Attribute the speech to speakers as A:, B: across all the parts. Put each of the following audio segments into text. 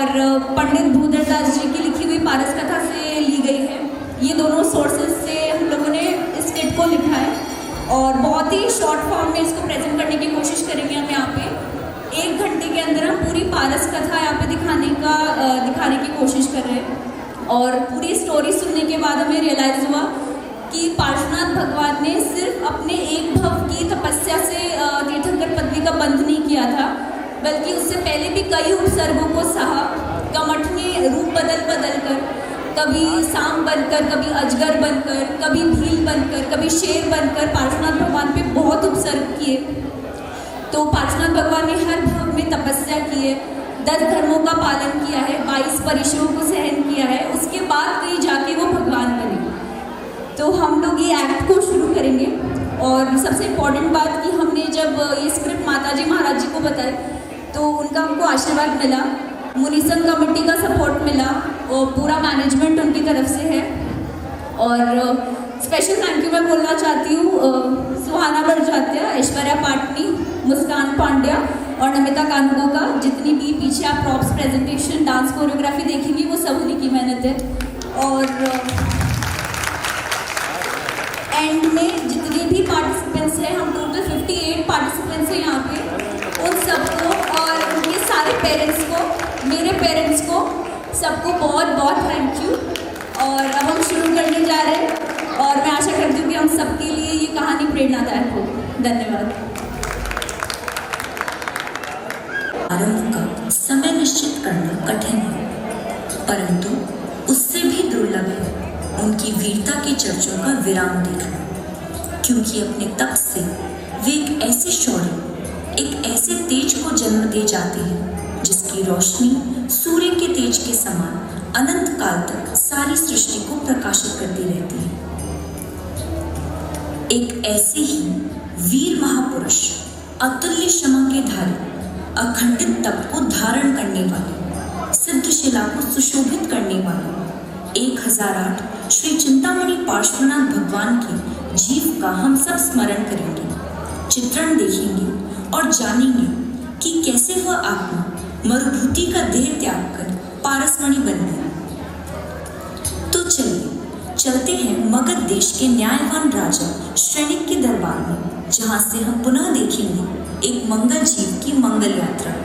A: और पंडित भूधर दास जी की लिखी हुई पारस कथा से ली गई है। ये दोनों सोर्सेज से हम लोगों ने इस स्किट को लिखा है और बहुत ही शॉर्ट फॉर्म में इसको प्रेजेंट करने की कोशिश करेंगे हम यहाँ पे। 1 घंटे के अंदर हम पूरी पारस कथा यहाँ पे दिखाने की कोशिश कर रहे हैं। और पूरी स्टोरी सुनने के बाद हमें रियलाइज़ हुआ कि पार्श्वनाथ भगवान ने सिर्फ अपने एक भव की तपस्या से तीर्थंकर पदवी का बंध नहीं किया था, बल्कि उससे पहले भी कई उपसर्गों को सहा। कमठ में रूप बदल कर, कभी सांप बनकर, कभी अजगर बनकर, कभी भील बनकर, कभी शेर बनकर पार्श्वनाथ भगवान पे बहुत उपसर्ग किए। तो पार्श्वनाथ भगवान ने हर भव में तपस्या की है, 10 धर्मों का पालन किया है, 22 परिश्रमों को सहन किया है, उसके बाद कहीं जाके वो भगवान बने। तो हम लोग ये एक्ट को शुरू करेंगे। और सबसे इम्पॉर्टेंट बात कि हमने जब ये स्क्रिप्ट माताजी महाराज जी को बताई तो उनका हमको आशीर्वाद मिला, मुनिसन कमेटी का सपोर्ट मिला और पूरा मैनेजमेंट उनकी तरफ से है। और स्पेशल थैंक यू मैं बोलना चाहती हूँ सुहाना बड़जात्या, ऐश्वर्या पाटनी, मुस्कान पांड्या और नमिता कानूगो का। जितनी भी पीछे आप प्रॉप्स, प्रेजेंटेशन, डांस, कोरियोग्राफी देखेंगी वो सब उन्हीं की मेहनत है। और एंड में जितने भी पार्टिसिपेंट्स हैं, हम टोटल 58 पार्टिसिपेंट्स हैं यहाँ पे, उन सबको और उनके सारे पेरेंट्स को, मेरे पेरेंट्स को, सबको बहुत बहुत थैंक यू। और अब हम शुरू करने जा रहे हैं और मैं आशा करती हूँ कि हम सबके लिए ये कहानी प्रेरणादायक हो। धन्यवाद।
B: आरंभ का समय निश्चित करना कठिन है, परंतु उससे भी दुर्लभ है उनकी वीरता के चर्चों का विराम देखना, क्योंकि अपने तप से वे एक ऐसे शौर्य, एक ऐसे तेज को जन्म दे जाते हैं जिसकी रोशनी सूर्य के तेज के समान अनंत काल तक सारी सृष्टि को प्रकाशित करती रहती है। एक ऐसे ही वीर महापुरुष, अतुल्य क्षमा के धारी, अखंडित तप को धारण करने वाले, सिद्धशिला को सुशोभित करने वाले 1008 श्री चिंतामणि पार्श्वनाथ भगवान के जीव का हम सब स्मरण करेंगे, चित्रण देखेंगे और जानेंगे कि कैसे वह आत्मा मरुभूति का देह त्याग कर पारसमणि बन गई। तो चलिए चलते हैं मगध देश के न्यायवान राजा श्रेणिक के दरबार में, जहां से हम पुनः देखेंगे एक मंगल जीव की मंगल यात्रा।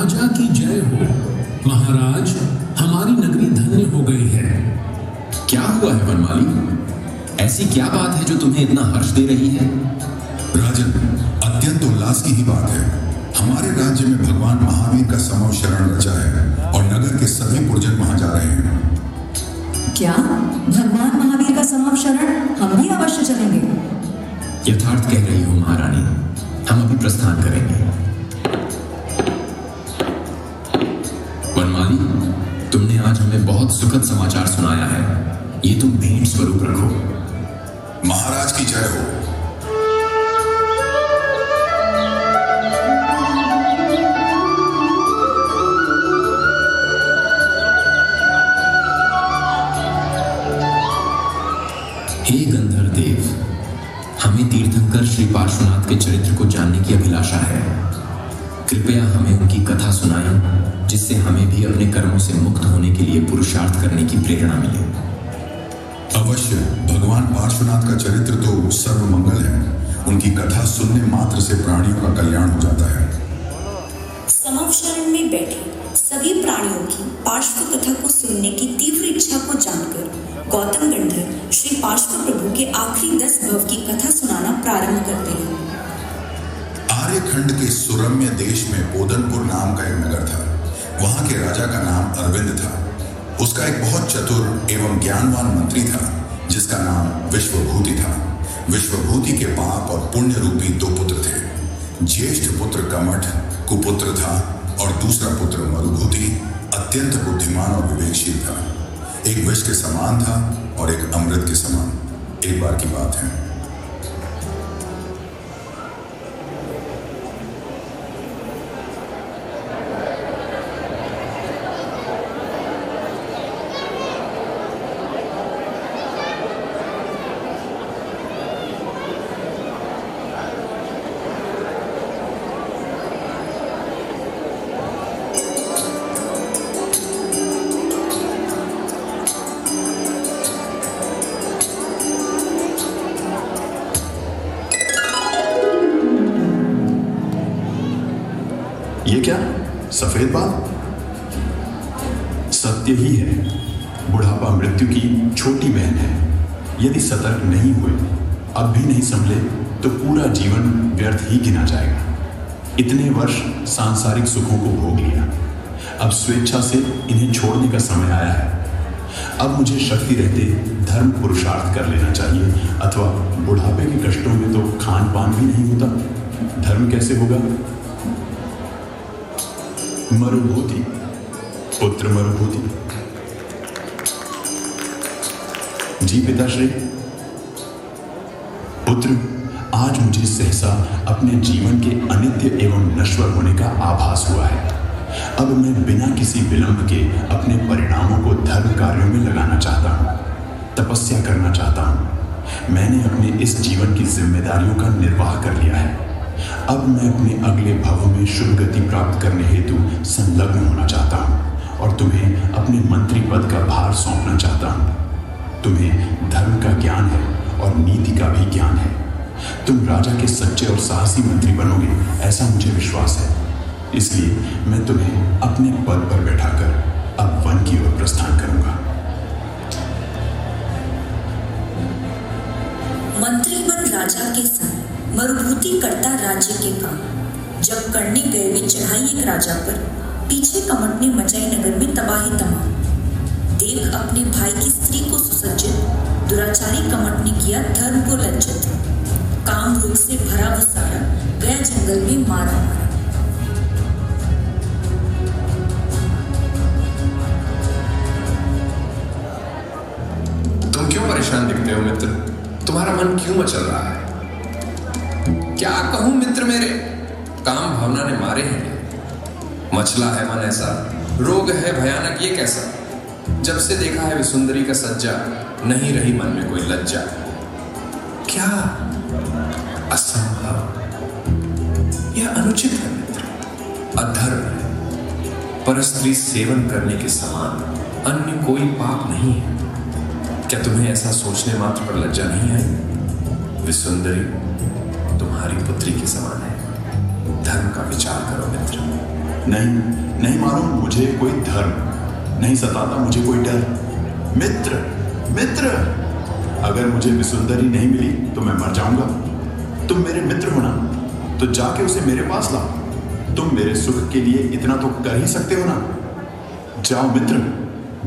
C: राजा की जय हो। महाराज, हमारी नगरी धन्य हो गई है।
D: क्या हुआ है वनमाली? ऐसी क्या बात है जो तुम्हें इतना हर्ष दे रही है?
E: राजन, अत्यंत उल्लास की ही बात है। हमारे राज्य में भगवान महावीर का समव शरण रचा है और नगर के सभी पुरजन वहां जा रहे हैं।
F: क्या भगवान महावीर का समव शरण? हम भी अवश्य चलेंगे।
D: यथार्थ कह रही हो महारानी, हम अभी प्रस्थान करेंगे। वनमाली, तुमने आज हमें बहुत सुखद समाचार सुनाया है। ये तुम भेंट स्वरूप रखो।
E: महाराज की जय हो।
D: हे गंधर्व देव, हमें तीर्थंकर श्री पार्श्वनाथ के चरित्र को जानने की अभिलाषा है। कृपया हमें उनकी कथा सुनाएं, जिससे हमें भी अपने कर्मों से मुक्त होने के लिए पुरुषार्थ करने की प्रेरणा मिले।
E: अवश्य, भगवान पार्श्वनाथ का चरित्र तो सर्वमंगल है। उनकी कथा सुनने मात्र से प्राणियों का कल्याण हो जाता है।
B: समव शरण में बैठे सभी प्राणियों की पार्श्व कथा को सुनने की तीव्र इच्छा को जानकर गौतम गंधर्व श्री पार्श्व प्रभु के आखिरी 10 भव की कथा सुनाना प्रारंभ करते हैं।
E: आर्यखंड के सुरम्य देश में बोधनपुर नाम का एक नगर था। वहां के राजा का नाम अरविंद था। उसका एक बहुत चतुर एवं ज्ञानवान मंत्री था, जिसका नाम विश्वभूति था। विश्वभूति के पाप और पुण्य रूपी 2 पुत्र थे। ज्येष्ठ पुत्र कमठ कुपुत्र था और दूसरा पुत्र मरुभूति अत्यंत बुद्धिमान और विवेकशील था। एक विष के समान था और एक अमृत के समान। एक बार की बात है,
G: ये क्या सफेद बाल? सत्य ही है, बुढ़ापा मृत्यु की छोटी बहन है। यदि सतर्क नहीं हुए, अब भी नहीं संभले, तो पूरा जीवन व्यर्थ ही गिना जाएगा। इतने वर्ष सांसारिक सुखों को भोग लिया, अब स्वेच्छा से इन्हें छोड़ने का समय आया है। अब मुझे शक्ति रहते धर्म पुरुषार्थ कर लेना चाहिए, अथवा बुढ़ापे के कष्टों में तो खान पान भी नहीं होता, धर्म कैसे होगा? मरुभूति, पुत्र मरुभूति। जी पिताश्री। पुत्र, आज मुझे सहसा अपने जीवन के अनित्य एवं नश्वर होने का आभास हुआ है। अब मैं बिना किसी विलंब के अपने परिणामों को धर्म कार्यों में लगाना चाहता हूँ, तपस्या करना चाहता हूँ। मैंने अपने इस जीवन की जिम्मेदारियों का निर्वाह कर लिया है। अब मैं अपने अगले भव में शुभ गति प्राप्त करने हेतु संलग्न होना चाहता हूँ और तुम्हें अपने मंत्री पद का भार सौंपना चाहता हूँ। तुम्हें धर्म का ज्ञान है और नीति का भी ज्ञान है। तुम राजा के सच्चे और साहसी मंत्री बनोगे, ऐसा मुझे विश्वास है। इसलिए मैं तुम्हें अपने पद पर बैठाकर अब वन की ओर प्रस्थान करूंगा।
B: मंत्री बन राजा के संग मरुभूति करता राज्य के काम। जब करने गए वे चढ़ाई एक राजा पर, पीछे कमट ने मचाई नगर में तबाही तमाम। देख अपने भाई की स्त्री को सुसज्जित, दुराचारी कमट ने किया धर्म को लज्जित। काम रूप से भरा वो सारा, गया जंगल में मारा मारा।
H: तुम क्यों परेशान दिखते हो मित्र? तुम्हारा मन क्यों मचल रहा है? क्या कहूं मित्र मेरे, काम भावना ने मारे हैं। मचला है मन ऐसा, रोग है भयानक ये कैसा। जब से देखा है वे सुंदरी का सज्जा, नहीं रही मन में कोई लज्जा। क्या असंभव, यह अनुचित है मित्र, अधर्म है। परस्त्री सेवन करने के समान अन्य कोई पाप नहीं है। क्या तुम्हें ऐसा सोचने मात्र पर लज्जा नहीं आई? वे सुंदरी तुम्हारी पुत्री के समान है। धर्म का विचार करो मित्र।
G: नहीं मालूम मुझे कोई धर्म, नहीं सताता मुझे कोई डर। मित्र, अगर मुझे विसुंदरी नहीं मिली तो मैं मर जाऊंगा। तुम मेरे मित्र हो ना, तो जाके उसे मेरे पास लाओ। तुम मेरे सुख के लिए इतना तो कर ही सकते हो ना। जाओ मित्र,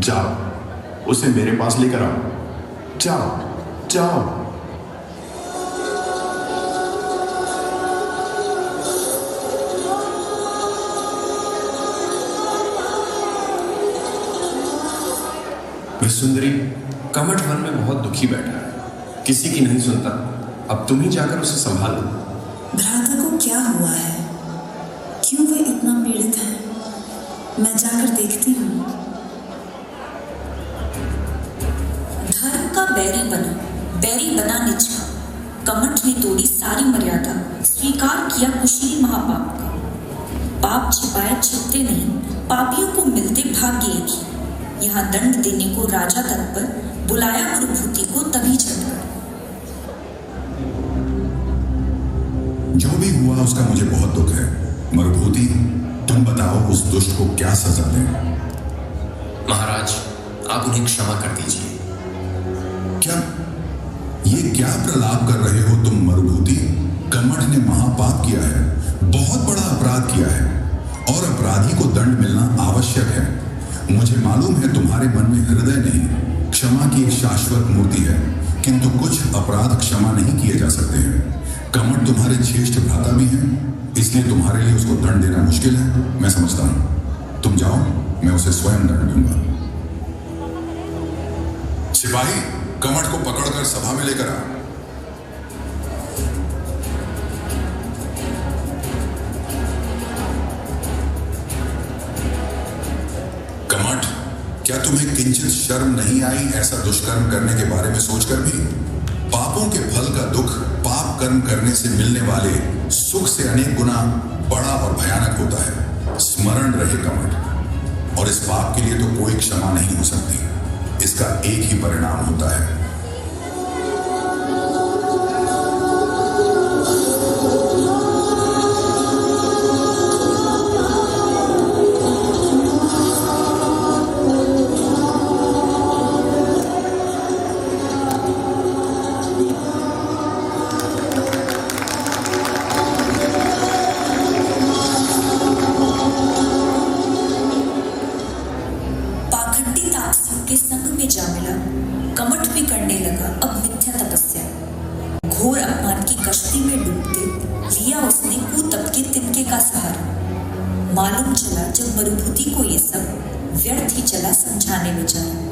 G: जाओ, उसे मेरे पास लेकर आओ। जाओ।
H: सुंदरी कमठ वन में बहुत दुखी बैठा है, किसी की नहीं सुनता। अब तुम ही जाकर उसे संभालो।
B: भ्राता को क्या हुआ है? क्यों वे इतना पीड़ित है? मैं जाकर देखती हूँ। धर्म का बैरी बना निछा। कमठ ने तोड़ी सारी मर्यादा, स्वीकार किया कुशील महापाप का। पाप छिपाए छिपते नहीं, पापियों को मिलते भाग्य एक ही। यहाँ दंड देने को राजा तत्पर, बुलाया मरुभूति को तभी झटकर।
E: जो भी हुआ उसका मुझे बहुत दुख है। मरुभूति, तुम बताओ उस दुष्ट को क्या सजा दें?
D: महाराज, आप उन्हें क्षमा कर दीजिए।
E: क्या प्रलाप कर रहे हो तुम मरुभूति? कमठ ने महापाप किया है, बहुत बड़ा अपराध किया है, और अपराधी को दंड मिलना आवश्यक है। मुझे मालूम है तुम्हारे मन में हृदय नहीं, क्षमा की एक शाश्वत मूर्ति है, किंतु कुछ अपराध क्षमा नहीं किए जा सकते हैं। कमठ तुम्हारे ज्येष्ठ भ्राता भी हैं, इसलिए तुम्हारे लिए उसको दंड देना मुश्किल है, मैं समझता हूं। तुम जाओ, मैं उसे स्वयं दंड दूंगा। सिपाही, कमठ को पकड़कर सभा में लेकर आ। कमठ, क्या तुम्हें किंचित शर्म नहीं आई ऐसा दुष्कर्म करने के बारे में सोचकर भी? पापों के फल का दुख पाप कर्म करने से मिलने वाले सुख से अनेक गुना बड़ा और भयानक होता है। स्मरण रहे कमठ, और इस पाप के लिए तो कोई क्षमा नहीं हो सकती। इसका एक ही परिणाम होता है।
B: कमठ भी करने लगा अब मिथ्या तपस्या। घोर अपमान की कश्ती में डूबते लिया उसने कुतप के तिनके का सहारा। मालूम चला जब मरुभूति को ये सब व्यर्थ ही चला समझाने में चला।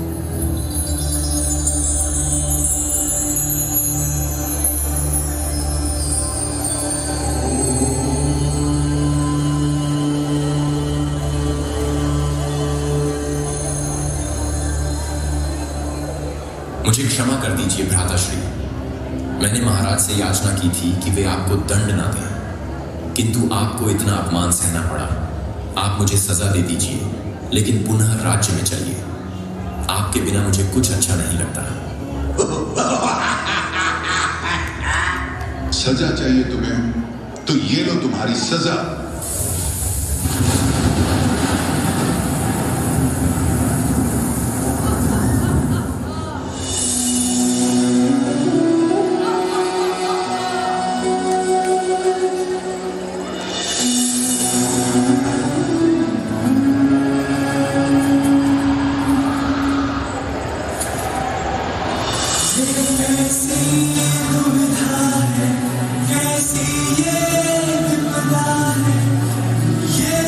D: मुझे क्षमा कर दीजिए भ्राताश्री। मैंने महाराज से याचना की थी कि वे आपको दंड ना दें, किंतु आपको इतना अपमान सहना पड़ा। आप मुझे सजा दे दीजिए, लेकिन पुनः राज्य में चलिए। आपके बिना मुझे कुछ अच्छा नहीं लगता।
E: सजा चाहिए तुम्हें, तो ये लो तुम्हारी सजा।
I: कैसी ये विपदा है, ये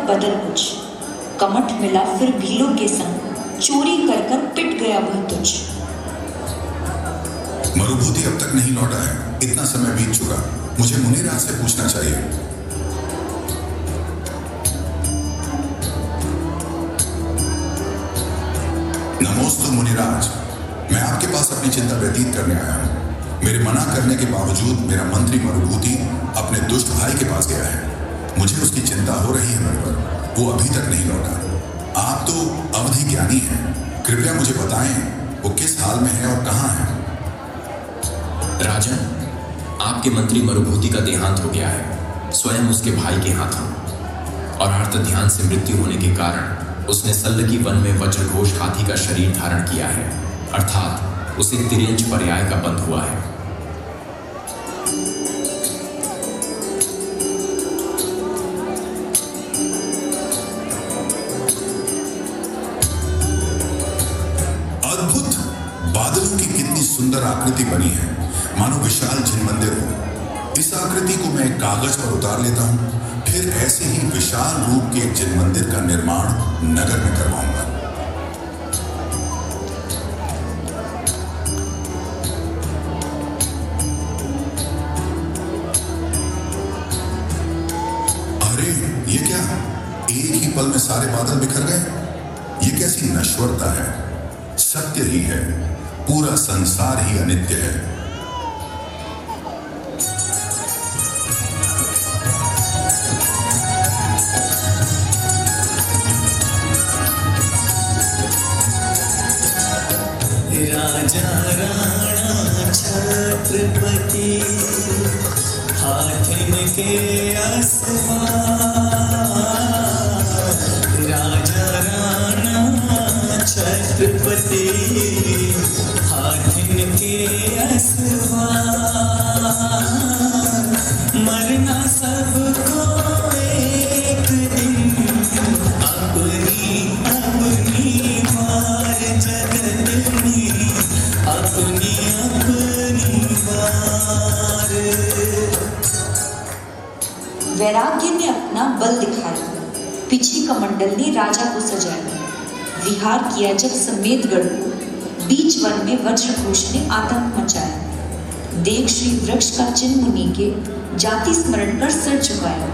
B: बदल कुछ, कमठ मिला फिर भीलों के संग, चोरी कर कर पिट गया वह तुझ।
E: मरुभूति अब तक नहीं लौटा है, इतना समय बीत चुका, मुझे मुनिराज से पूछना चाहिए। नमोस्तु मुनिराज, मैं आपके पास अपनी चिंता व्यतीत करने आया हूँ। मेरे मना करने के बावजूद मेरा मंत्री मरुभूति अपने दुष्ट भाई के पास गया है। मुझे उसकी चिंता हो रही है मेरे पर, वो अभी तक नहीं लौटा। आप तो अवधि ज्ञानी हैं, कृपया मुझे बताएं वो किस हाल में है और कहाँ है।
D: राजन, आपके मंत्री मरुभूति का देहांत हो गया है, स्वयं उसके भाई के हाथों, और आर्त ध्यान से मृत्यु होने के कारण उसने सल्लकी वन में वज्रघोष हाथी का शरीर धारण किया है, अर्थात उसे तिर्यंच पर्याय का बंध हुआ है।
E: अद्भुत, बादलों की कितनी सुंदर आकृति बनी है, मानो विशाल जिन मंदिर हो। इस आकृति को मैं एक कागज पर उतार लेता हूं, फिर ऐसे ही विशाल रूप के एक जिन मंदिर का निर्माण नगर में करवाऊंगा। अरे ये क्या, एक ही पल में सारे बादल बिखर गए। ये कैसी नश्वरता है, सत्य ही है, पूरा संसार ही अनित्य है।
I: राजा राणा छत्रपति हाथिन के असवार, राजा राणा छत्रपति हाथिन के असवार, मरना सबको एक दिन, अपनी अपनी मार जगत में, अपनी अपनी मार।
B: वैराग्य ने अपना बल दिखाया, पीछे कमंडल ने राजा को सजाया, विहार किया जब समेतगढ़ को, बीच वन में वज्रघोष ने आतंक मचाया, देव श्री वृक्ष का चिन्ह मुनि के जाति स्मरण कर सर झुकाया।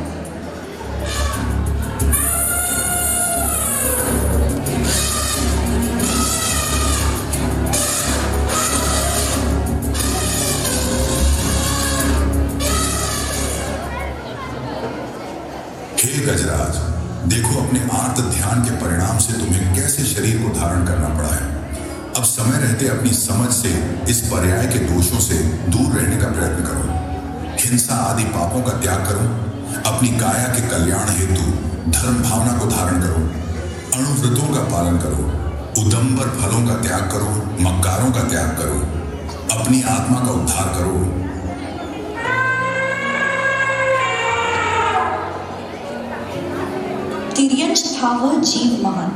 E: हे गजराज, देखो अपने आर्त ध्यान के परिणाम से तुम्हें कैसे शरीर को धारण करना पड़ा है। अब समय रहते अपनी समझ से इस पर्याय के दोषों से दूर रहने का प्रयत्न करो। हिंसा आदि पापों का त्याग करो, अपनी काया के कल्याण हेतु धर्म भावना को धारण करो, अणुव्रतों का पालन करो, उदंबर फलों का त्याग करो, मक्कारों का त्याग करो, अपनी आत्मा का उद्धार करो।
B: तिर्यंच था वह जीव महान,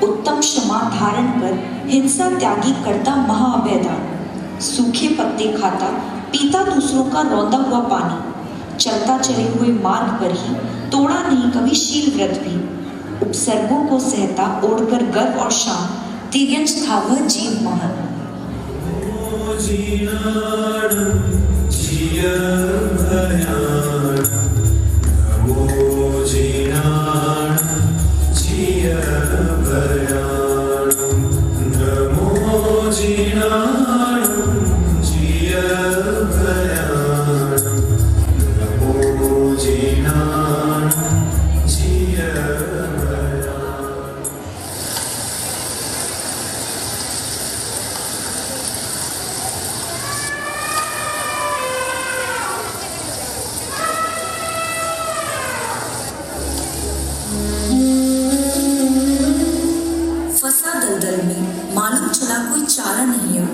B: उत्तम क्षमा धारण कर हिंसा त्यागी करता महाअभयदान, सूखे पत्ते खाता पीता दूसरों का रौंदा हुआ पानी, चलता चले हुए मार्ग पर ही तोड़ा नहीं कभी शील व्रत भी, उपसर्गों को सहता ओढ़कर गर्व और शान, तिर्यंच था वह जीव महान। मालूम चला कोई चारा नहीं है,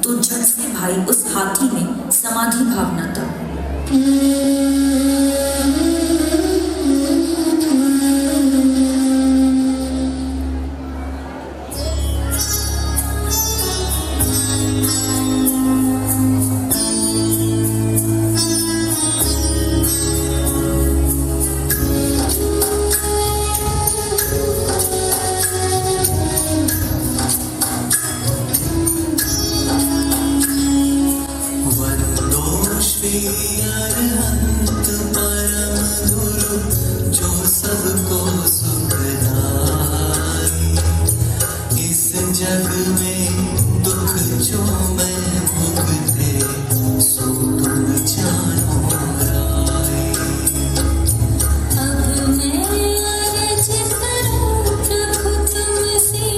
B: तो झट से भाई उस हाथी में समाधि भावना था।
I: में दुख जो मैं भुगते सो तुम जानो राय।
B: अब मैं अर्ज करूं प्रभु तुमसे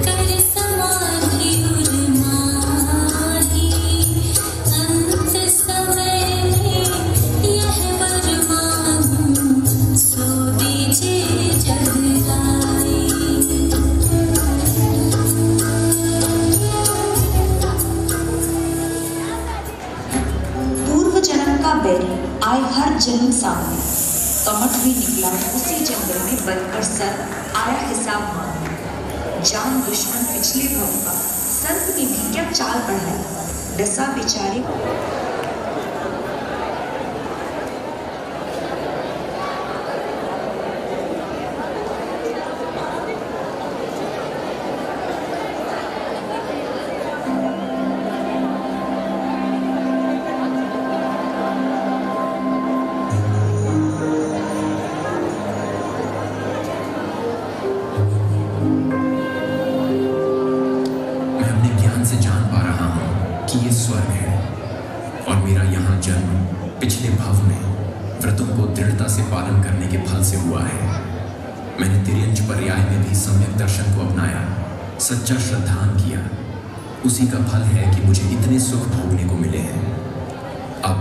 B: कर समाधि उर्माही। अंत समय में यह वर मांगूं सो दीजिए जगराई।
F: पूर्व जन्म का बैरी आए हर जन्म सामने, कमठ भी निकला उसी जंगल में बनकर सर आया हिसाब मांगने। जान दुश्मन पिछले भव का सर्प ने भी क्या चाल बढ़ाई, डसा बेचारे
D: मैं अपने ज्ञान से जान पा रहा हूँ कि ये स्वर्ग है और मेरा यहाँ जन्म पिछले भव में व्रतों को दृढ़ता से पालन करने के फल से हुआ है। मैंने तिर्यंच पर्याय में भी सम्यक दर्शन को अपनाया, सच्चा श्रद्धान किया। उसी का फल है कि मुझे इतने सुख भोगने को मिले हैं। अब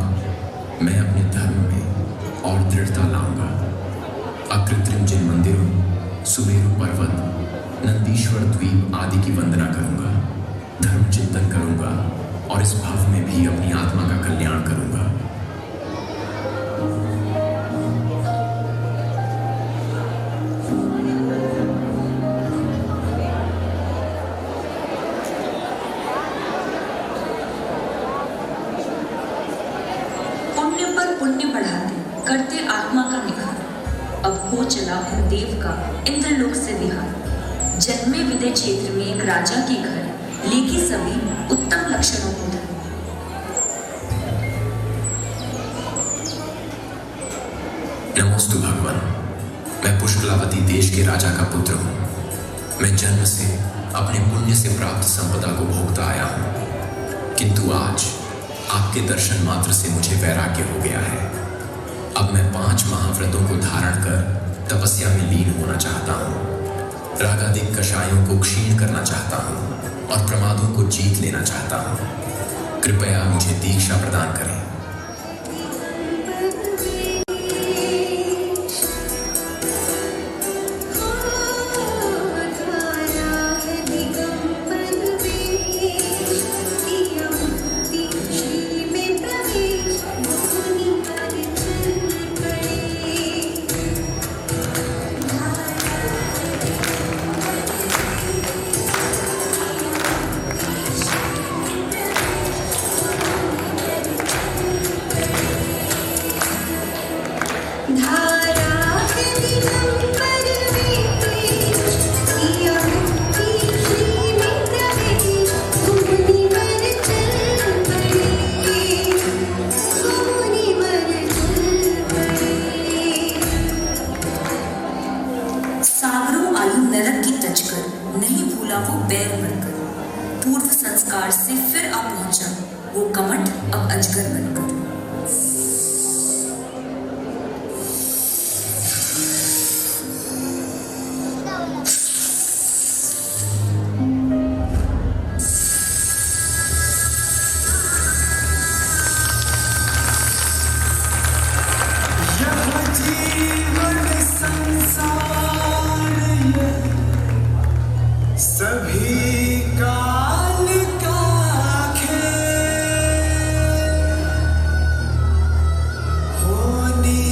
D: मैं अपने धर्म में और दृढ़ता लाऊंगा। अकृत्रिम जिन मंदिरों, सुमेरु पर्वत, नंदीश्वर द्वीप आदि की वंदना करूंगा, धर्म चिंतन करूंगा और इस भाव में भी अपनी आत्मा का कल्याण करूंगा।
B: पुण्य पर पुण्य बढ़ाते करते आत्मा का निखार। अब हो चला हूँ देव का इंद्रलोक से विहार। जन्मे विदय क्षेत्र में एक राजा के घर, लेके सभी उत्तम लक्षणों को धर।
D: नमोस्तु भगवान। मैं पुष्कलावती देश के राजा का पुत्र हूँ। मैं जन्म से अपने पुण्य से प्राप्त संपदा को भोगता आया हूँ, किंतु आज आपके दर्शन मात्र से मुझे वैराग्य हो गया है। अब मैं 5 महाव्रतों को धारण कर तपस्या में लीन होना चाहता हूँ। रागादिक कषायों को क्षीण करना चाहता हूँ और प्रमादों को जीत लेना चाहता हूँ। कृपया मुझे दीक्षा प्रदान करें।
B: पूर्व संस्कार से फिर आ पहुंचा वो कमठ अब अजगर बनकर।
I: सभी काल का खेल होनी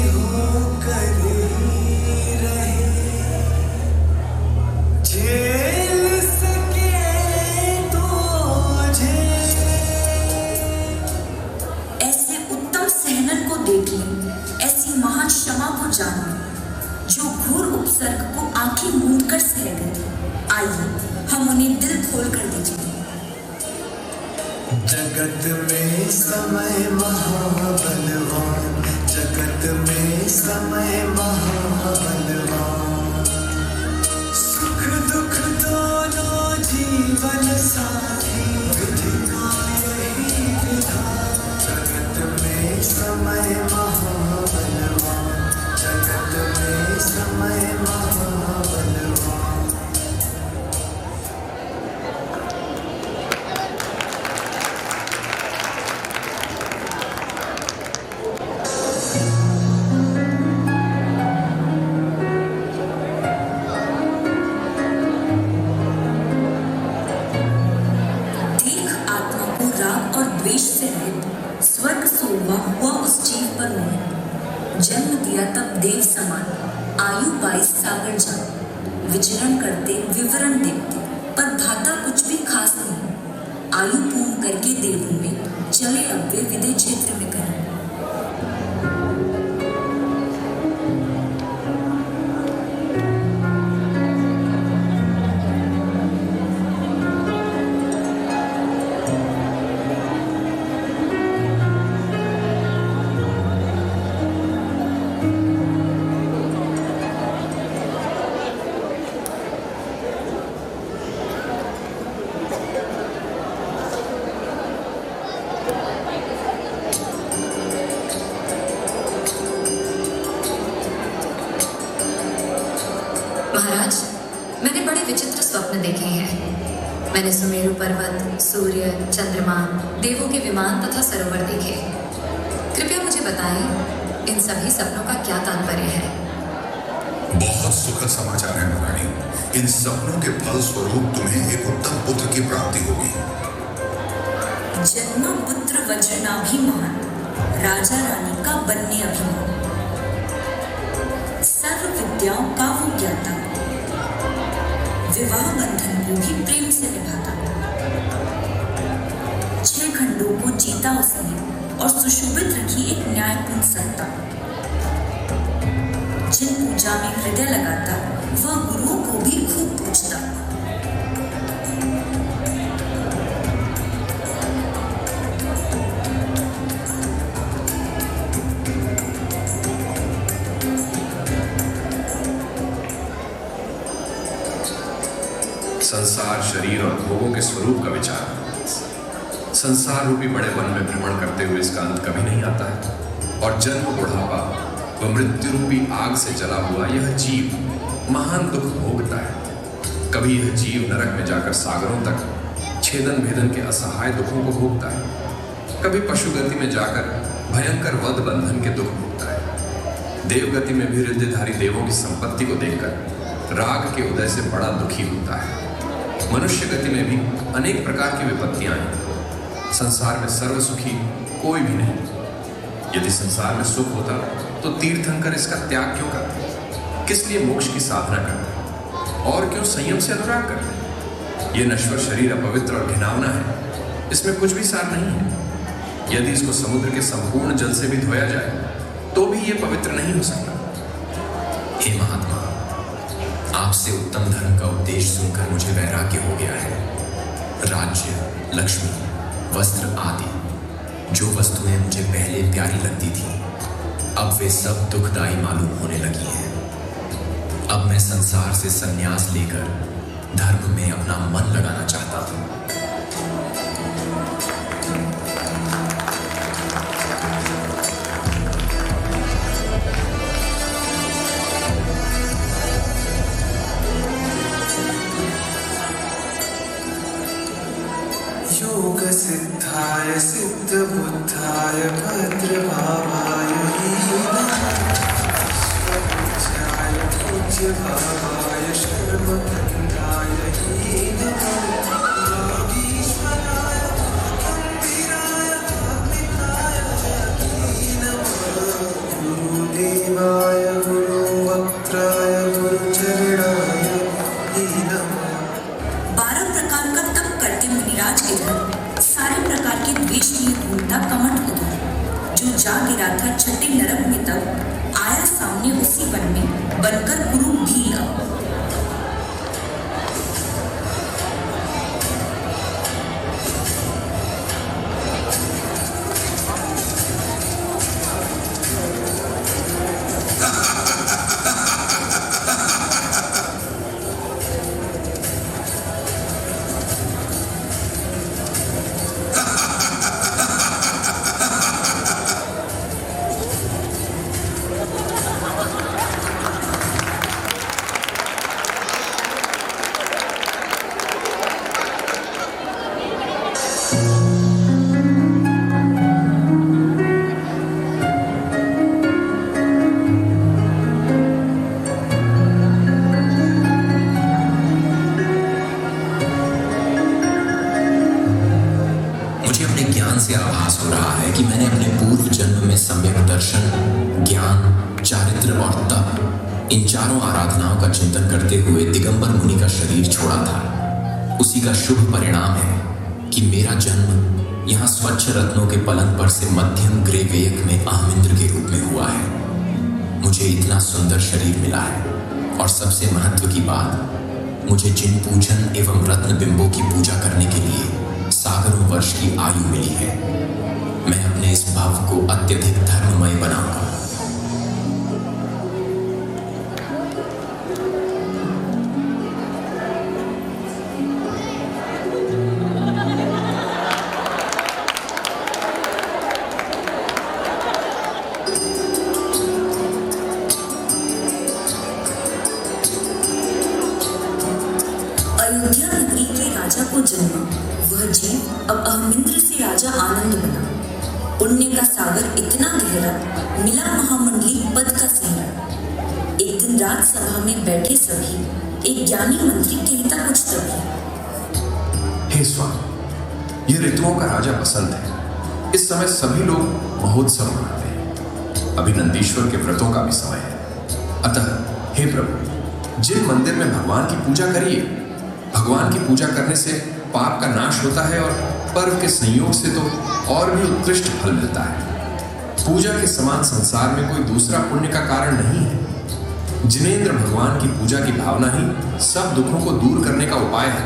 I: होकर ही रहे, झेल सके तो झेल।
B: ऐसे उत्तम सहनन को देख ले, ऐसी महान क्षमा को जान ले, जो घोर उपसर्ग को आंखें मूंद कर सह गए। आइए हम उन्हें दिल खोल कर दीजिए।
I: जगत में समय महाबलवान, जगत में समय महाबलवान, सुख दुख दोनों साथी विधिका यही विधान, जगत में समय महाबलवान, जगत में समय महाबलवान।
B: स्वर्ग सोवा हुआ उस जीव पर मोह, जन्म दिया तब देव समान, आयु 22 सागर जान, विचरण करते विवरण देखते पर भाता कुछ भी खास नहीं, आयु पूर्ण करके देवों में चले अब वे विदय क्षेत्र में करें।
J: महाराज, मैंने बड़े विचित्र स्वप्न देखे हैं। मैंने सुमेरु पर्वत, सूर्य, चंद्रमा, देवों के विमान तथा सरोवर देखे। कृपया मुझे बताएं, इन सभी सपनों का क्या तात्पर्य है?
E: बहुत सुखद समाचार है महारानी। इन सपनों के फल स्वरूप तुम्हें एक उत्तम पुत्र की प्राप्ति होगी।
B: जन्म पुत्र वज्रनाभिमान, राजा रानी का बनने अभिमान, सर्व विद्याओं का वो ज्ञाता, विवाह बंधन को भी प्रेम से निभाता, 6 खंडों को जीता उसने और सुशोभित रखी एक न्यायपूर्ण सत्ता। जिन पूजा में हृदय लगाता वह गुरुओं को भी खूब पूछता।
H: संसार, शरीर और भोगों के स्वरूप का विचार, संसार रूपी बड़े वन में भ्रमण करते हुए इसका अंत कभी नहीं आता है और जन्म, बुढ़ापा व मृत्यु रूपी आग से जला हुआ यह जीव महान दुख भोगता है। कभी यह जीव नरक में जाकर सागरों तक छेदन भेदन के असहाय दुखों को भोगता है, कभी पशु गति में जाकर भयंकर वध बंधन के दुख भोगता है। देवगति में भी रिद्धिधारी देवों की संपत्ति को देखकर राग के उदय से बड़ा दुखी होता है। मनुष्य गति में भी अनेक प्रकार की विपत्तियां हैं। संसार में सर्व सुखी कोई भी नहीं। यदि संसार में सुख होता तो तीर्थंकर इसका त्याग क्यों करते? किस लिए मोक्ष की साधना करते? और क्यों संयम से अनुराग करते? यह नश्वर शरीर अपवित्र और घिनौना है, इसमें कुछ भी सार नहीं है। यदि इसको समुद्र के संपूर्ण जल से भी धोया जाए तो भी यह पवित्र नहीं हो सकता।
D: हे महात्मा, आपसे उत्तम धर्म का उपदेश सुनकर मुझे वैराग्य हो गया है। राज्य, लक्ष्मी, वस्त्र आदि जो वस्तुएं मुझे पहले प्यारी लगती थी, अब वे सब दुखदायी मालूम होने लगी हैं। अब मैं संसार से संन्यास लेकर धर्म में अपना मन लगाना चाहता हूँ।
I: योग सिद्धाय सिद्ध बुद्धाय भद्रभावाय पूज्य भावाय शर्मखंडाय योगीश्वराय गंभीराय भक्तिकाय गुरुदेवाय गुरुवक्त्राय गुरुचरणाय नमः।
B: 12 प्रकार का तप करते मुनिराज इधर सारे प्रकार के द्वेष लिए घूमता कमठ उधर, जो जा गिरा था छठे नरक में तब आया सामने उसी वन में बनकर गुरु भी अब।
D: इन चारों आराधनाओं का चिंतन करते हुए दिगंबर मुनि का शरीर छोड़ा था, उसी का शुभ परिणाम है कि मेरा जन्म यहाँ स्वच्छ रत्नों के पलंग पर से मध्यम ग्रे वेयक में अहमिंद्र के रूप में हुआ है। मुझे इतना सुंदर शरीर मिला है और सबसे महत्व की बात, मुझे जिन पूजन एवं रत्न बिंबों की पूजा करने के लिए सागरों वर्ष की आयु मिली है, मैं अपने इस भाव को अत्यधिक धर्ममय बनाऊंगा।
B: अयोध्या नगरी के राजा को जन्मा वह जीव अब अहमिंद्र से राजा आनंद बना। पुण्य का सागर इतना गहरा, मिला महामंडली पद का सेहरा। एक दिन राज सभा में बैठे सभी, एक ज्ञानी मंत्री कहता कुछ तभी।
H: हे स्वामी, यह ऋतुओं का राजा बसंत है। इस समय सभी लोग महोत्सव मनाते हैं। अभी नंदीश्वर के व्रतों का भी समय है। अतः हे प्रभु, जिन मंदिर में भगवान की पूजा करिए, भगवान की पूजा करने से पाप का नाश होता है और पर्व के संयोग से तो और भी उत्कृष्ट फल मिलता है। पूजा के समान संसार में कोई दूसरा पुण्य का कारण नहीं है। जिनेंद्र भगवान की पूजा की भावना ही सब दुखों को दूर करने का उपाय है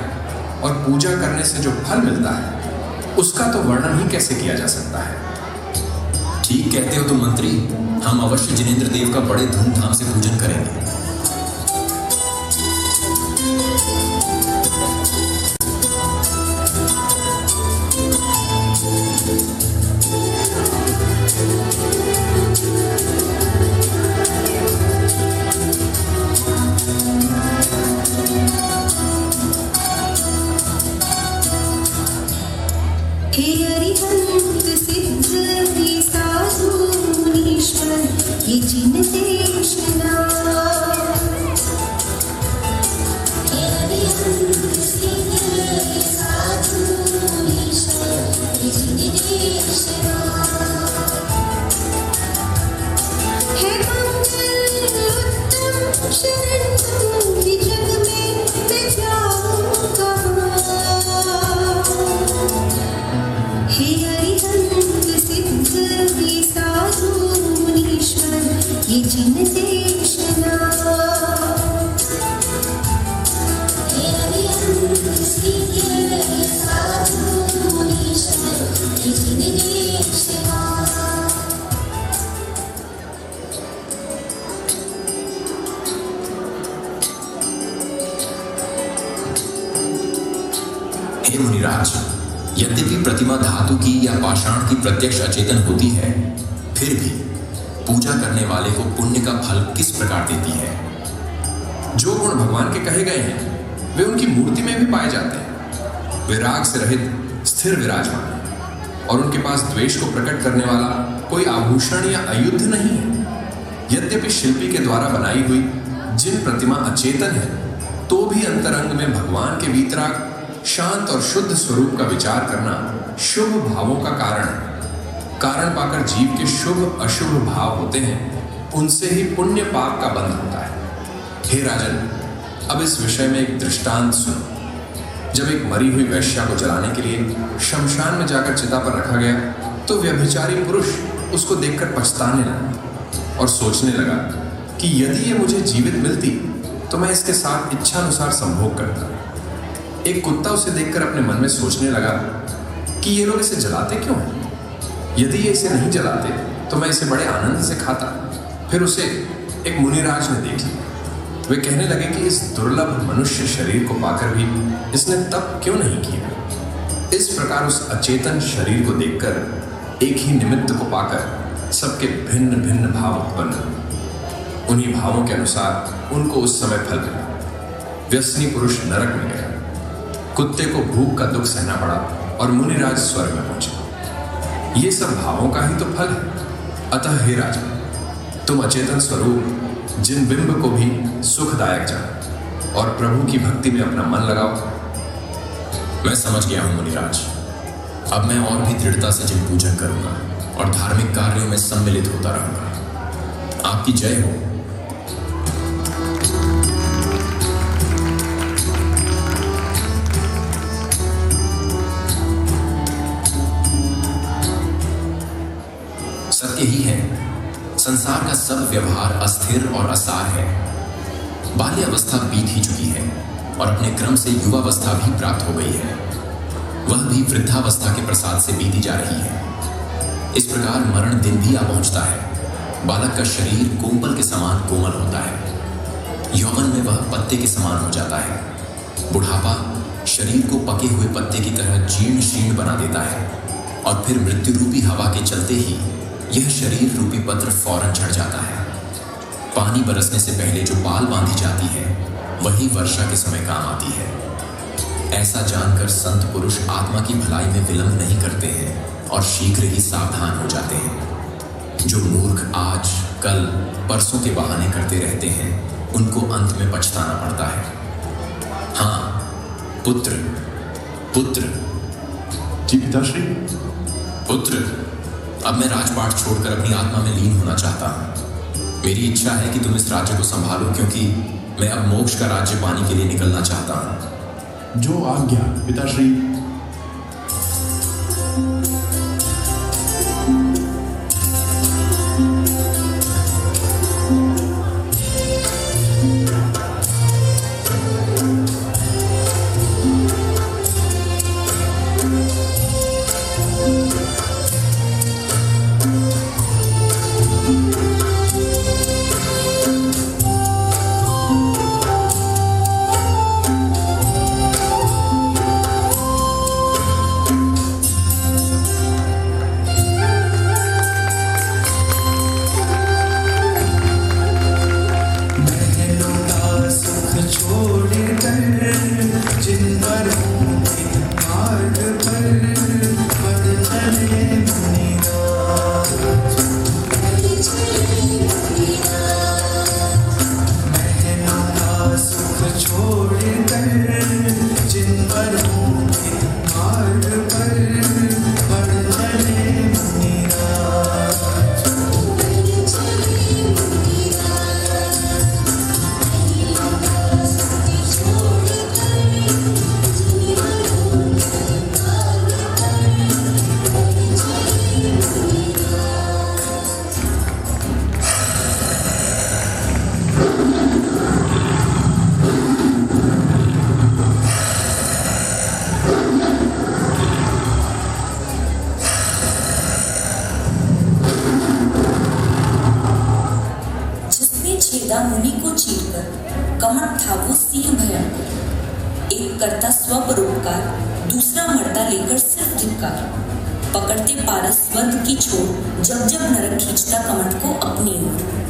H: और पूजा करने से जो फल मिलता है उसका तो वर्णन ही कैसे किया जा सकता है।
D: ठीक कहते हो तुम मंत्री, हम अवश्य जिनेंद्र देव का बड़े धूमधाम से पूजन करेंगे।
K: हे अरिहंत सिद्ध हे साधु मुनीश्वर, ये जिन देशना। हे अरिहंत सिद्ध हे साधु मुनीश्वर, ये जिन देशना। हे मंगल उत्तम शरण तुमकी जग में, मैं जाऊं कहाँ। हे अरिहंत सिद्ध हे साधु मुनीश्वर, ये जिन देशना। हे अरिहंत सिद्ध हे साधु मुनीश्वर, ये जिन देशना।
D: हे मुनिराज, यद्यपि प्रतिमा धातु की या पाषाण की प्रत्यक्ष अचेतन होती है, फिर भी पूजा करने वाले को पुण्य का फल किस प्रकार देती है। जो गुण भगवान के कहे गए हैं वे उनकी मूर्ति में भी पाए जाते हैं। वे राग से रहित स्थिर विराजमान हैं और उनके पास द्वेष को प्रकट करने वाला कोई आभूषण या आयुध नहीं है। यद्यपि शिल्पी के द्वारा बनाई हुई जिन प्रतिमा अचेतन है, तो भी अंतरंग में भगवान के वीतराग शांत और शुद्ध स्वरूप का विचार करना शुभ भावों का कारण है। कारण पाकर जीव के शुभ अशुभ भाव होते हैं, उनसे ही पुण्य पाप का बंध होता है। हे राजन, अब इस विषय में एक दृष्टांत सुनो। जब एक मरी हुई वैश्या को जलाने के लिए शमशान में जाकर चिता पर रखा गया, तो व्यभिचारी पुरुष उसको देखकर पछताने लगा और सोचने लगा कि यदि ये मुझे जीवित मिलती तो मैं इसके साथ इच्छानुसार संभोग करता। एक कुत्ता उसे देखकर अपने मन में सोचने लगा कि ये लोग इसे जलाते क्यों हैं? यदि ये इसे नहीं जलाते तो मैं इसे बड़े आनंद से खाता। फिर उसे एक मुनिराज ने देख लिया। वे कहने लगे कि इस दुर्लभ मनुष्य शरीर को पाकर भी इसने तप क्यों नहीं किया। इस प्रकार उस अचेतन शरीर को देखकर, एक ही निमित्त को पाकर सबके भिन्न भिन्न भाव उत्पन्न हुए। उन्हीं भावों के अनुसार उनको उस समय फल मिला। व्यसनी पुरुष नरक में गया, कुत्ते को भूख का दुख सहना पड़ा और मुनिराज स्वर्ग में पहुंचे। ये सब भावों का ही तो फल है। अतः हे राजा, तुम अचेतन स्वरूप जिन बिंब को भी सुखदायक जानो और प्रभु की भक्ति में अपना मन लगाओ। मैं समझ गया हूं मुनिराज। अब मैं और भी दृढ़ता से जिन पूजन करूंगा और धार्मिक कार्यों में सम्मिलित होता रहूंगा। आपकी जय हो। का सब व्यवहार अस्थिर और असार है। बाल्य अवस्था बीत ही चुकी है और अपने क्रम से युवावस्था भी प्राप्त हो गई है। वह भी वृद्धावस्था के प्रसाद से बीती जा रही है। इस प्रकार मरण दिन भी आ पहुंचता है। बालक का शरीर कोमल के समान कोमल होता है। यौवन में वह पत्ते के समान हो जाता है। बुढ़ापा शरीर को पके हुए पत्ते की तरह जीर्ण शीर्ण बना देता है और फिर मृत्यु रूपी हवा के चलते ही यह शरीर रूपी पत्र फौरन झड़ जाता है। पानी बरसने से पहले जो पाल बांधी जाती है वही वर्षा के समय काम आती है। ऐसा जानकर संत पुरुष आत्मा की भलाई में विलंब नहीं करते हैं और शीघ्र ही सावधान हो जाते हैं। जो मूर्ख आज कल परसों के बहाने करते रहते हैं उनको अंत में पछताना पड़ता है। हाँ पुत्र, पुत्र।
G: जी पिताश्री।
D: पुत्र, अब मैं राजपाट छोड़कर अपनी आत्मा में लीन होना चाहता हूं। मेरी इच्छा है कि तुम इस राज्य को संभालो, क्योंकि मैं अब मोक्ष का राज्य पाने के लिए निकलना चाहता हूं।
G: जो आज्ञा पिताश्री।
B: मुनि को चीरकर कमठ था वो सिंह भयंकर। एक करता स्वपरोपकार, दूसरा मर्दा लेकर सिर धिक्कार। पकड़ते पारस स्वर्ग की छोर, जब जब नरक खींचता कमठ को अपनी ओर।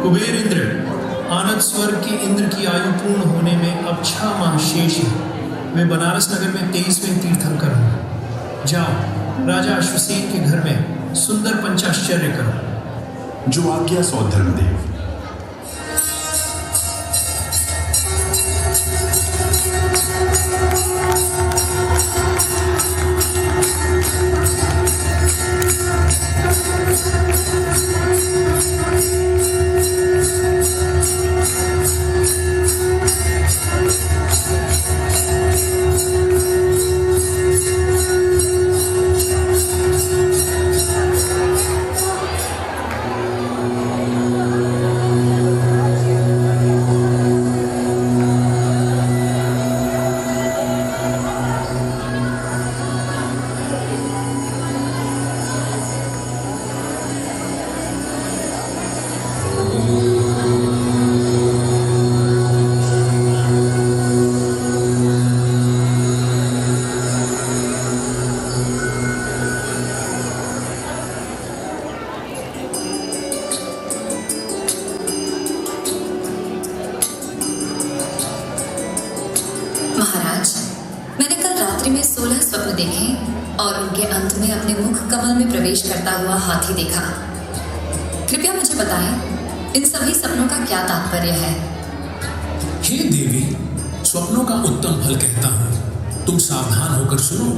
L: कुबेर इंद्र, आनंद स्वर्ग की इंद्र की आयु पूर्ण होने में अब 6 माह शेष है। वे बनारस नगर में 23वें तीर्थंकर होंगे। जाओ, राजा अश्वसेन के घर में सुंदर पंचाश्चर्य करो।
G: जो आज्ञा सो धर्मदेव।
J: में 16 स्वप्न देखे और उनके अंत में अपने मुख कमल में प्रवेश करता हुआ हाथी देखा। कृपया मुझे बताएं, इन सभी सपनों का क्या तात्पर्य है?
C: हे देवी, स्वप्नों का उत्तम फल कहता हूँ, तुम सावधान होकर सुनो।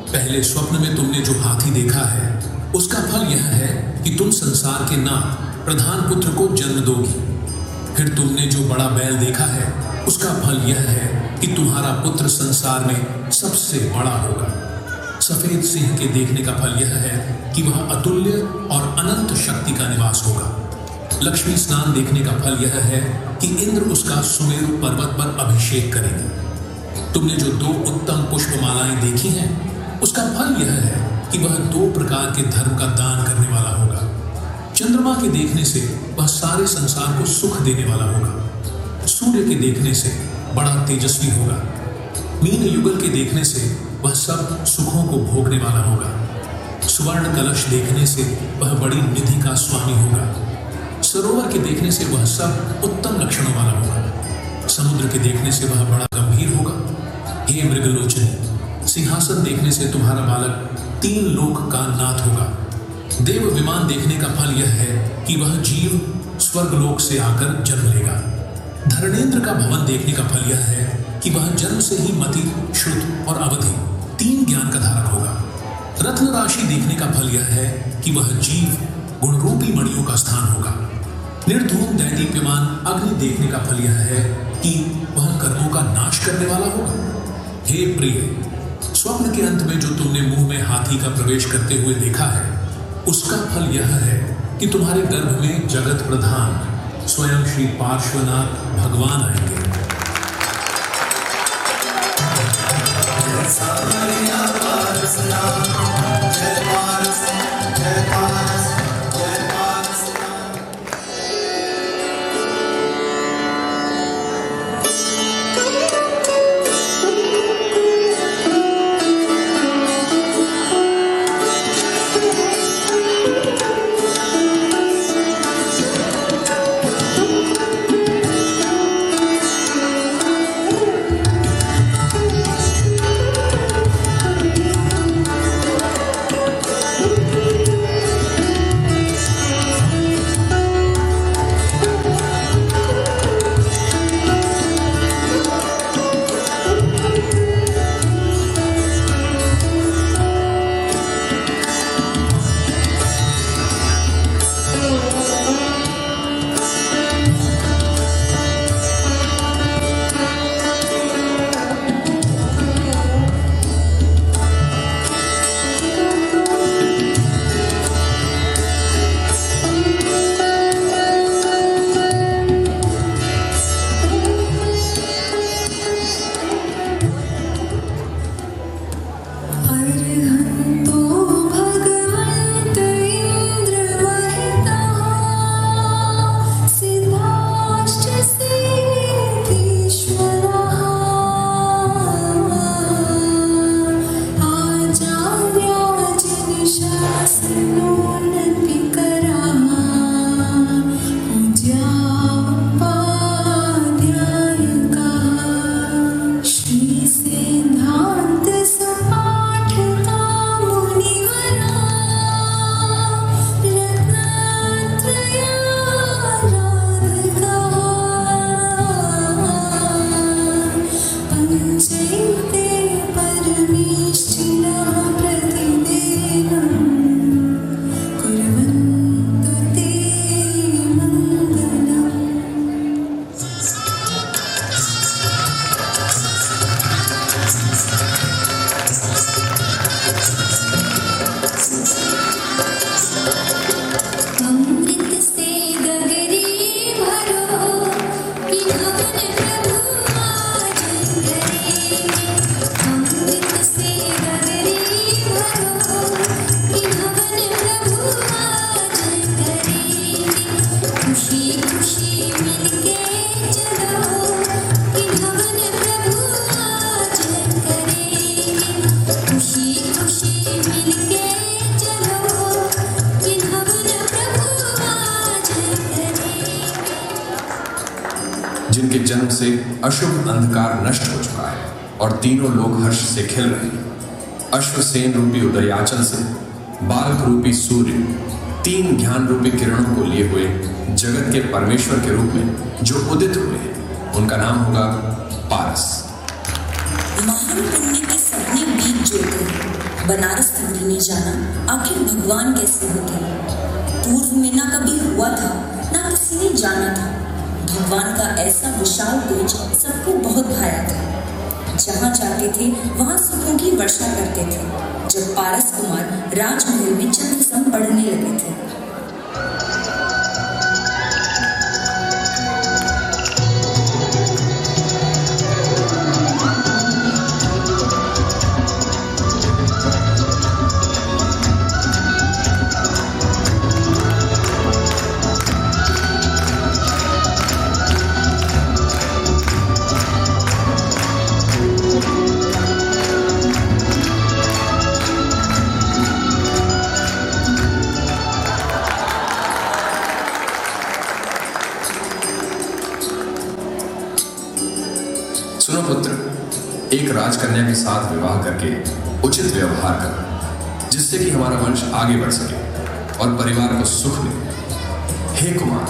C: पहले स्वप्न में तुमने जो हाथी देखा है उसका फल यह है कि तुम संसार के नाथ प्रधान पुत्र को जन्म दोगी। फिर तुमने जो बड़ा बैल देखा है उसका फल यह है कि तुम्हारा पुत्र संसार में सबसे बड़ा होगा। सफेद सिंह के देखने का फल यह है कि वह अतुल्य और अनंत शक्ति का निवास होगा। लक्ष्मी स्नान देखने का फल यह है कि इंद्र उसका सुमेरु पर्वत पर अभिषेक करेंगे। तुमने जो 2 उत्तम पुष्पमालाएं देखी हैं उसका फल यह है कि वह 2 प्रकार के धर्म का दान करने वाला होगा। चंद्रमा के देखने से वह सारे संसार को सुख देने वाला होगा। सूर्य के देखने से बड़ा तेजस्वी होगा। मीन युगल के देखने से वह सब सुखों को भोगने वाला होगा। स्वर्ण कलश देखने से वह बड़ी निधि का स्वामी होगा। सरोवर के देखने से वह सब उत्तम लक्षणों वाला होगा। समुद्र के देखने से वह बड़ा गंभीर होगा। हे मृगलोचनी, सिंहासन देखने से तुम्हारा बालक 3 लोक का नाथ होगा। देव विमान देखने का फल यह है कि वह जीव स्वर्गलोक से आकर जन्म लेगा। धर्मेंद्र का भवन देखने का फल यह है कि वह जन्म से ही मति, श्रुत और अवधि 3 ज्ञान का धारक होगा। रत्न राशि देखने का फल यह है कि वह जीव गुणरूपी मणियों का स्थान होगा। निर्धूम दैदीप्यमान अग्नि देखने का फल यह है कि वह कर्मों का नाश करने वाला होगा। हे प्रिय, स्वप्न के अंत में जो तुमने मुंह में हाथी का प्रवेश करते हुए देखा है उसका फल यह है कि तुम्हारे गर्भ में जगत प्रधान स्वयं श्री पार्श्वनाथ भगवान आएंगे।
H: जिनके जन्म से अशुभ अंधकार नष्ट हो चुका है और तीनों लोग हर्ष से खिल रहे हैं। अश्वसेन रूपी उदयाचल से बालक रूपी सूर्य तीन ज्ञान रूपी किरणों को लिए हुए जगत के परमेश्वर के रूप में जो उदित हुए हैं, उनका नाम होगा पारस।
B: महान पुण्य के सपने बीत जोड़कर बनारस नगरी ने जाना आखिर भगवान कैसे होते हैं। पूर्व में ना कभी हुआ था, ना किसी ने जाना था। भगवान का ऐसा विशाल तेज सबको बहुत भाया था। जहाँ जाते थे वहाँ सुखों की वर्षा करते थे। जब पारस कुमार राजमहल में चंद्र सम बढ़ने लगे थे,
H: सुनो पुत्र, एक राजकन्या के साथ विवाह करके उचित व्यवहार कर, जिससे कि हमारा वंश आगे बढ़ सके और परिवार को सुख मिले। हे कुमार,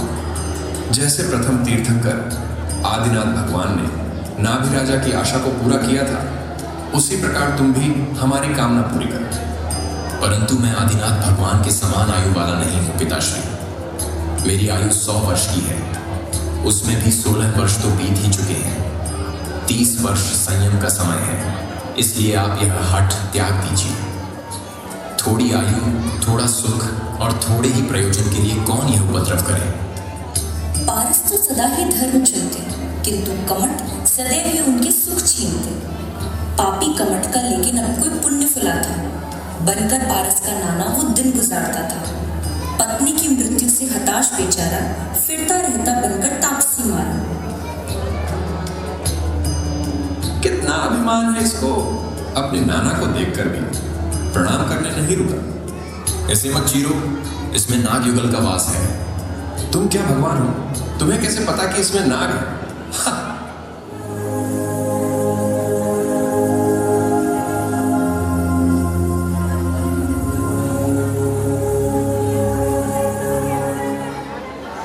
H: जैसे प्रथम तीर्थंकर आदिनाथ भगवान ने नाभि राजा की आशा को पूरा किया था, उसी प्रकार तुम भी हमारी कामना पूरी करो।
D: परंतु मैं आदिनाथ भगवान के समान आयु वाला नहीं हूँ पिताश्री। मेरी आयु 100 वर्ष की है, उसमें भी 16 वर्ष तो बीत ही चुके हैं। 30 वर्ष संयम का समय है, इसलिए आप यह हठ त्याग दीजिए। थोड़ी आयु, थोड़ा सुख और थोड़े ही प्रयोजन के लिए कौन यह उपद्रव करे।
B: पारस तो सदा ही धर्म चुनते, किंतु कमट सदैव ही उनके सुख छीनते। पापी कमट का लेकिन अब कोई पुण्य फला था। बनकर पारस का नाना वो दिन गुजारता था। पत्नी की मृत्यु से हताश बेचारा फिरता रहता बनकर तापसी मारा।
H: कितना अभिमान है इसको, अपने नाना को देखकर भी प्रणाम करने नहीं रुका।
D: ऐसे मत चीरो, इसमें नाग युगल का वास है।
H: तुम क्या भगवान हो, तुम्हें कैसे पता कि इसमें नाग है?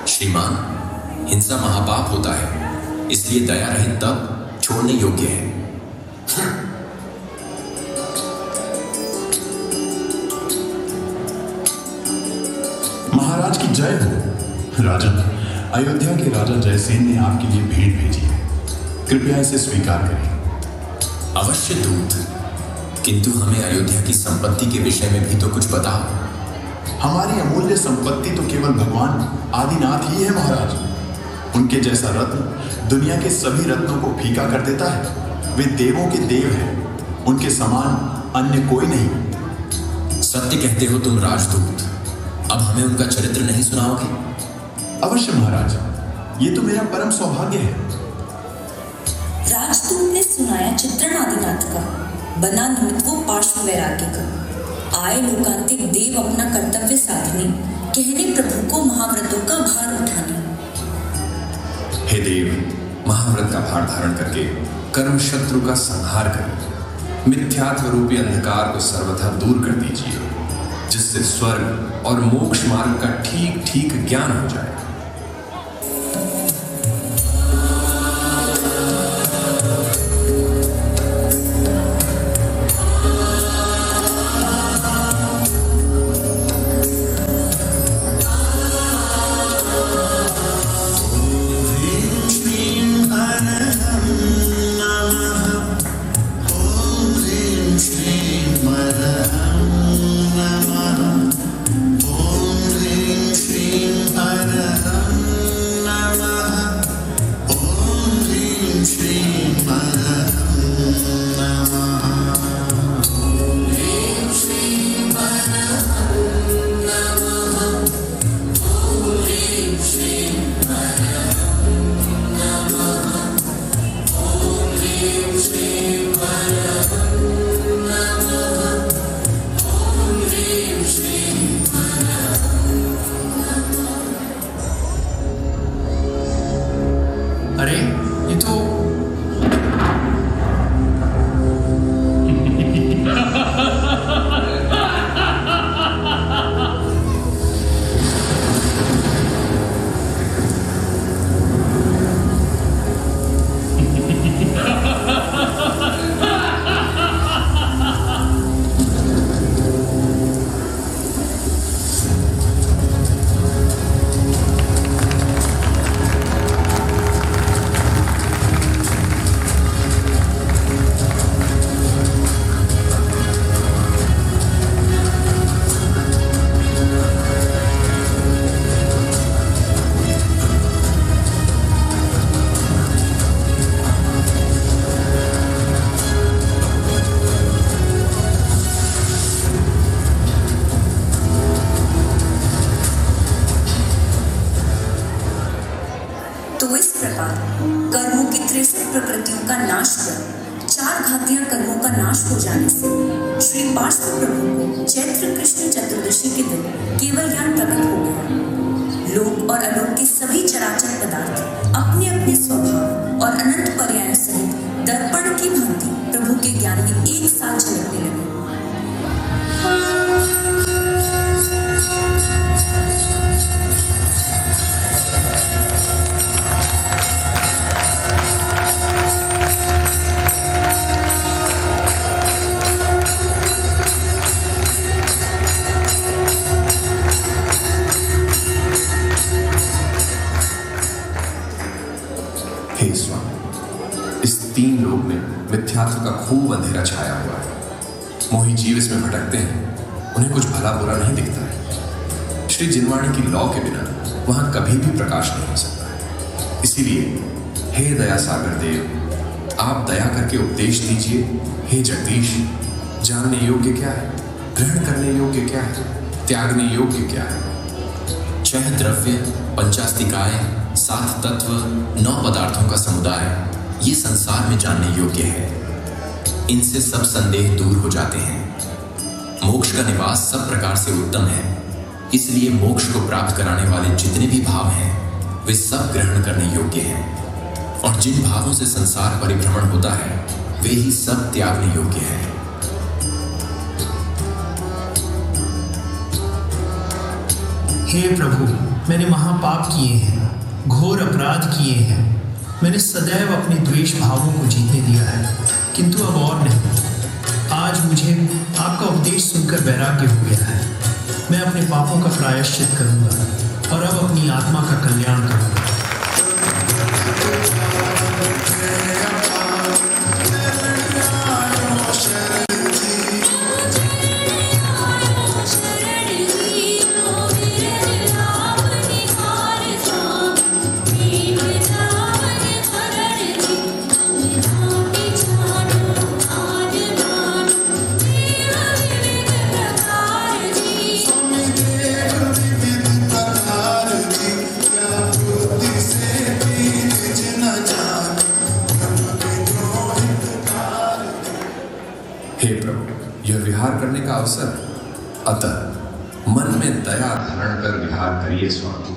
D: श्रीमान, हिंसा महापाप होता है, इसलिए दया रहित तब छोड़ने योग्य है।
G: महाराज की जय हो। राजन, अयोध्या के राजा जयसेन ने आपके लिए भेंट भेजी है, कृपया इसे स्वीकार करें।
D: अवश्य दूत, किंतु हमें अयोध्या की संपत्ति के विषय में भी तो कुछ बताओ।
G: हमारी अमूल्य संपत्ति तो केवल भगवान आदिनाथ ही है महाराज। उनके जैसा रत्न दुनिया के सभी रत्नों को फीका कर देता है। वे देवों के देव हैं, उनके समान अन्य कोई नहीं।
D: सत्य कहते हो तुम राजदूत। अब हमें उनका चरित्र नहीं सुनाओगे?
G: अवश्य महाराज, ये तो मेरा परम सौभाग्य है।
B: राजदूत ने सुनाया चित्रण आदिनाथ का, बना निमित्त वो पार्श्व वैराग्य का। आए लोकांतिक देव अपना कर्तव्य साधने, कहने प्रभु को महाव्रतों का भार उठाने।
H: हे देव, महाव्रत का भार धारण करके कर्म शत्रु का संहार करें। मिथ्यात्व रूपी अंधकार को सर्वथा दूर कर दीजिए, जिससे स्वर्ग और मोक्ष मार्ग का ठीक ठीक ज्ञान हो जाए।
I: Om Rim Shrim Hara
B: कर्मों का नाश हो जाने से श्री पार्श्व प्रभु को चैत्र कृष्ण चतुर्दशी के दिन केवल ज्ञान प्रकट हो गया। लोक और अलोक के सभी चराचर पदार्थ अपने अपने स्वभाव और अनंत पर्याय सहित दर्पण की भांति प्रभु के ज्ञान में एक साथ झलकने लगे।
H: हे स्वामी, इस तीन लोक में मिथ्यात्व का खूब अंधेरा छाया हुआ है। मोही जीव इसमें भटकते हैं, उन्हें कुछ भला बुरा नहीं दिखता है। श्री जिनवाणी की लौ के बिना वहां कभी भी प्रकाश नहीं हो सकता है। इसीलिए हे दया सागर देव, आप दया करके उपदेश दीजिए। हे जगदीश, जानने योग्य क्या है, ग्रहण करने योग्य क्या है, त्यागने योग्य क्या है?
D: 6 द्रव्य, पंचास्तिकाय, 7 तत्व, 9 पदार्थों का समुदाय ये संसार में जानने योग्य है। इनसे सब संदेह दूर हो जाते हैं। मोक्ष का निवास सब प्रकार से उत्तम है, इसलिए मोक्ष को प्राप्त कराने वाले जितने भी भाव हैं वे सब ग्रहण करने योग्य हैं, और जिन भावों से संसार परिभ्रमण होता है वे ही सब त्यागने योग्य हैं।
L: हे प्रभु, मैंने महापाप किए हैं, घोर अपराध किए हैं। मैंने सदैव अपने द्वेष भावों को जीतने दिया है, किंतु अब और नहीं। आज मुझे आपका उपदेश सुनकर वैराग्य हो गया है। मैं अपने पापों का प्रायश्चित करूंगा और अब अपनी आत्मा का कल्याण करूंगा।
H: हे प्रभु, यह विहार करने का अवसर, अतः मन में दया धारण कर विहार करिए स्वामी।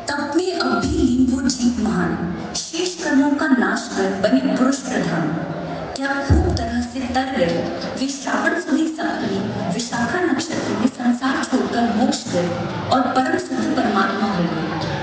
B: तब में अब भी लीन वो जीव महान, शेष कर्मों का नाश कर बने पुरुष प्रधान। क्या खूब तरह से तर गए वे श्रावण सुधी सप्तमी विशाखा नक्षत्र में संसार छोड़कर मोक्ष गए और परम शुद्ध परमात्मा हो गए।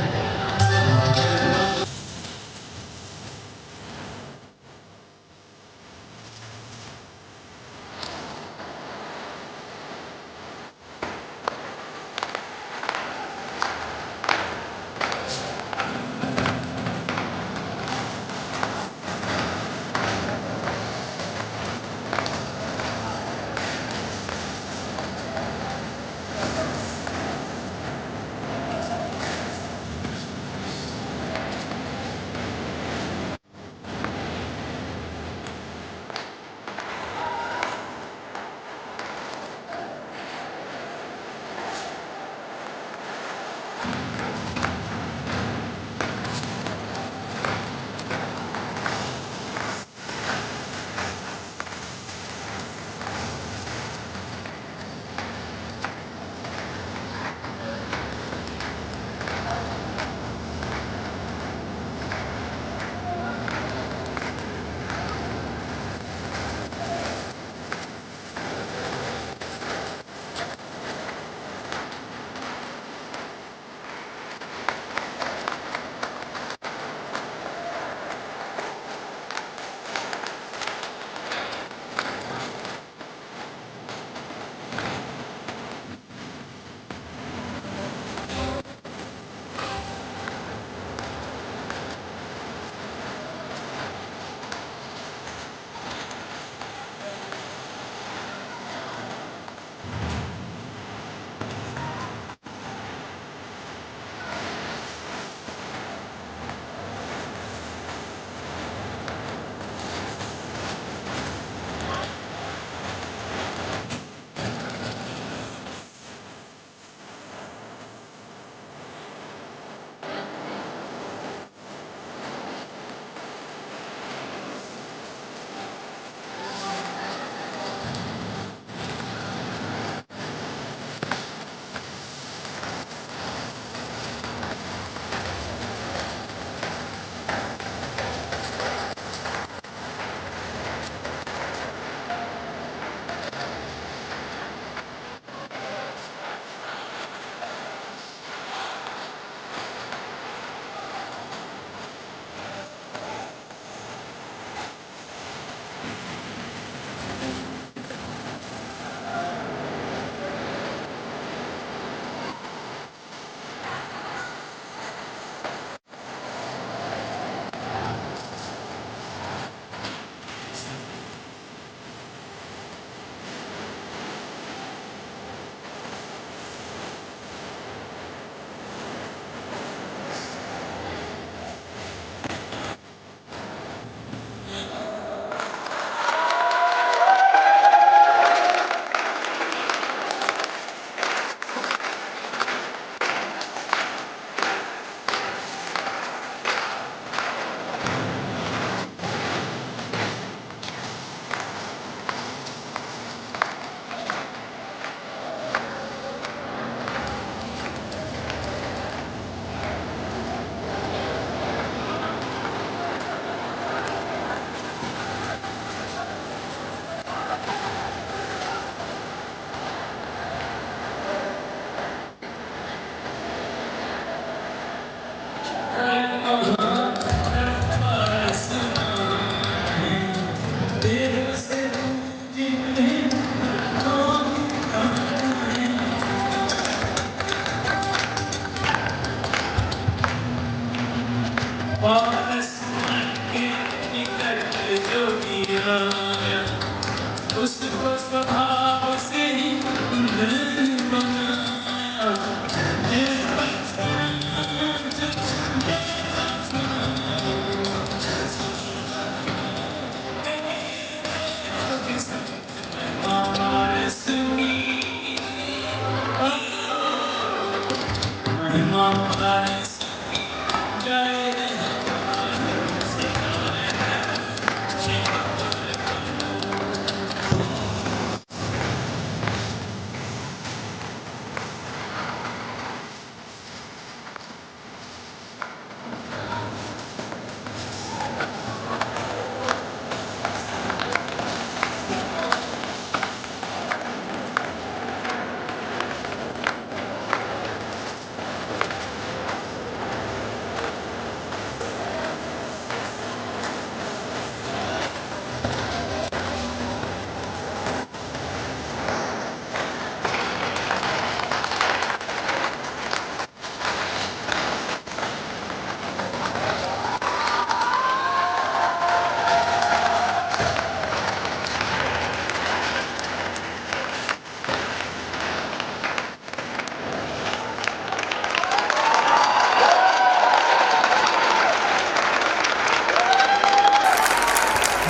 M: उसको स्वभाव से ही दुल्हन बनाया।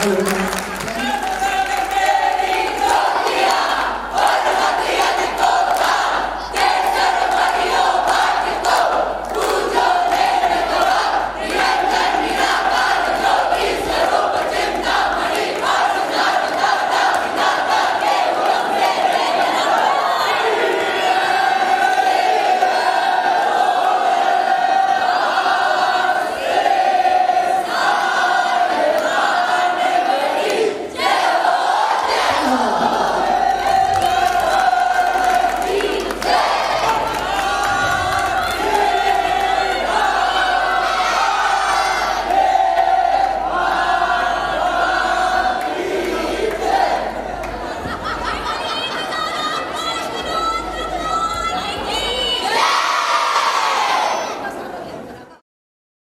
N: Hello.